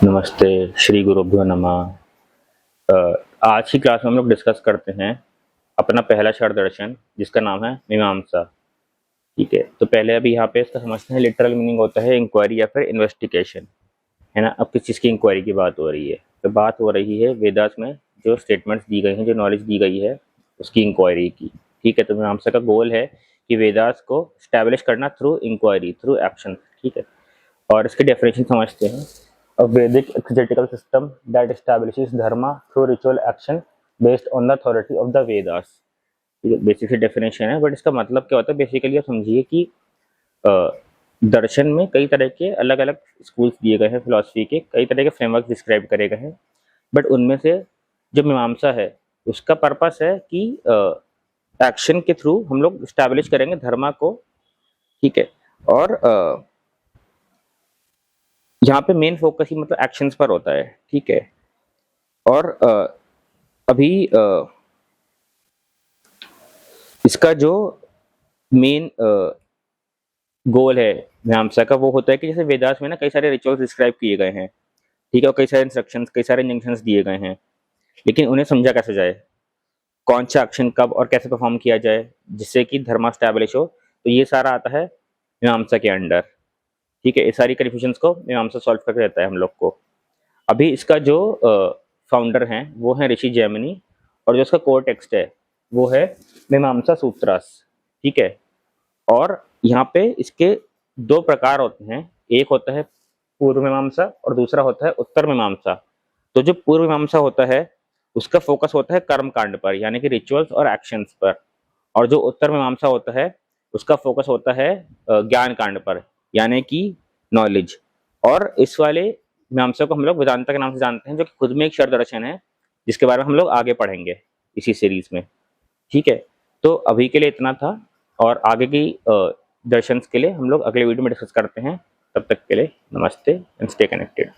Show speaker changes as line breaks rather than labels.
नमस्ते, श्री गुरुभ्यो नमः। आज की क्लास में हम लोग डिस्कस करते हैं अपना पहला षड दर्शन, जिसका नाम है मीमांसा। ठीक है, तो पहले अभी यहाँ पे इसका समझते हैं। लिटरल मीनिंग होता है इंक्वायरी या फिर इन्वेस्टिगेशन, है ना। अब किस चीज़ की इंक्वायरी की बात हो रही है? तो बात हो रही है वेदास में जो स्टेटमेंट्स दी गई हैं, जो नॉलेज दी गई है, उसकी इंक्वायरी की। ठीक है, तो मीमांसा का गोल है कि वेदास को स्टैब्लिश करना थ्रू इंक्वायरी, थ्रू एक्शन। ठीक है, और इसकी डेफिनेशन समझते हैं। A Vedic exegetical system that establishes dharma through ritual action based on the authority of the Vedas। Basic सी डेफिनेशन है, बट इसका मतलब क्या होता है बेसिकली आप समझिए कि अ, दर्शन में कई तरह के अलग अलग स्कूल्स दिए गए हैं, फिलॉसफी के कई तरह के फ्रेमवर्क डिस्क्राइब करे गए हैं। बट उनमें से जो मीमांसा है उसका पर्पस है कि एक्शन के थ्रू हम लोग स्टैब्लिश करेंगे धर्मा को। ठीक है, और यहाँ पे मेन फोकस ही मतलब एक्शंस पर होता है। ठीक है, और अभी इसका जो मेन गोल है मीमांसा का, वो होता है कि जैसे वेदास में ना कई सारे रिचुअल्स डिस्क्राइब किए गए हैं। ठीक है, और कई सारे इंस्ट्रक्शंस, कई सारे इंजंक्शंस दिए गए हैं, लेकिन उन्हें समझा कैसे जाए, कौन सा एक्शन कब और कैसे परफॉर्म किया जाए जिससे कि धर्मा स्टैब्लिश हो। तो ये सारा आता है मीमांसा के अंडर। ठीक है, ये सारी कन्फ्यूजन्स को मीमांसा सॉल्व करके देता है हम लोग को। अभी इसका जो फाउंडर हैं वो है ऋषि जैमिनी, और जो इसका कोर टेक्स्ट है वो है मीमांसा सूत्रास। ठीक है, और यहाँ पे इसके दो प्रकार होते हैं, एक होता है पूर्व मीमांसा और दूसरा होता है उत्तर मीमांसा। तो जो पूर्व मीमांसा होता है उसका फोकस होता है कर्म कांड पर, यानी कि रिचुअल्स और एक्शंस पर, और जो उत्तर मीमांसा होता है उसका फोकस होता है ज्ञान कांड पर, यानी कि नॉलेज। और इस वाले मीमांसा को हम लोग वेदांता के नाम से जानते हैं, जो कि खुद में एक षड दर्शन है, जिसके बारे में हम लोग आगे पढ़ेंगे इसी सीरीज में। ठीक है, तो अभी के लिए इतना था, और आगे की दर्शंस के लिए हम लोग अगले वीडियो में डिस्कस करते हैं। तब तक के लिए नमस्ते एंड स्टे कनेक्टेड।